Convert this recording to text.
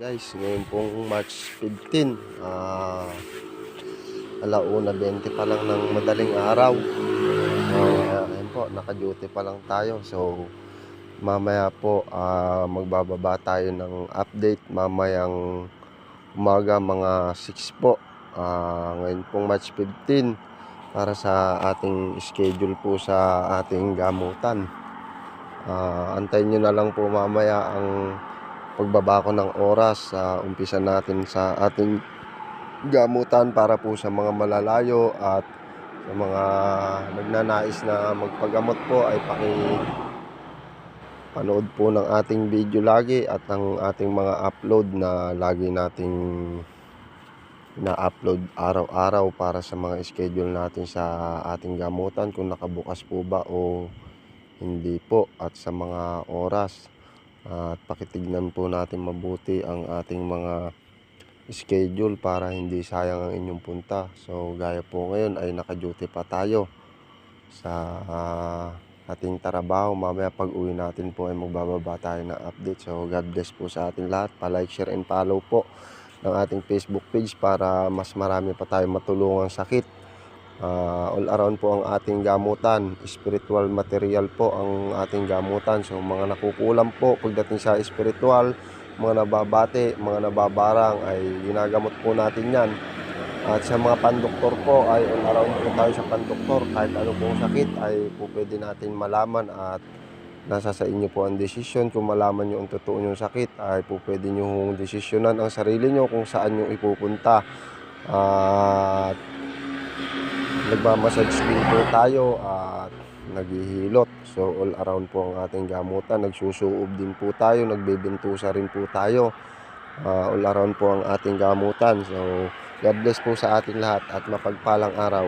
Guys, ngayon pong March 15, 1:20 pa lang ng madaling araw. Ayun po, naka-duty pa lang tayo. So, mamaya po magbababa tayo ng update mamayang umaga mga 6 po. Ngayon pong March 15 para sa ating schedule po sa ating gamutan. Antayin nyo na lang po mamaya ang pagbaba ko ng oras. Umpisa natin sa ating gamutan para po sa mga malalayo at sa mga nagnanais na magpagamot po ay panood po ng ating video lagi at ang ating mga upload na lagi nating na-upload araw-araw para sa mga schedule natin sa ating gamutan, kung nakabukas po ba o hindi po, at sa mga oras. At pakitignan po natin mabuti ang ating mga schedule para hindi sayang ang inyong punta. So gaya po ngayon ay naka-duty pa tayo sa ating trabaho. Mamaya pag uwi natin po ay magbababa tayo ng update. So God bless po sa ating lahat. Pa-like, share and follow po ng ating Facebook page para mas marami pa tayo matulungang sakit. All around po ang ating gamutan, spiritual material po ang ating gamutan. So mga nakukulam po pagdating sa spiritual, mga nababate, mga nababarang ay ginagamot po natin yan. At sa mga pandoktor po ay all around po tayo sa pandoktor. Kahit ano pong sakit ay po pwede natin malaman at nasa sa inyo po ang desisyon. Kung malaman nyo ang totoo nyong sakit ay po pwede nyo desisyonan ang sarili nyo kung saan nyo ipupunta. At nagmamassage din po tayo at naghihilot. So all around po ang ating gamutan. Nagsusuob din po tayo, nagbebentusa rin po tayo. All around po ang ating gamutan. So God bless po sa ating lahat at mapagpalang araw.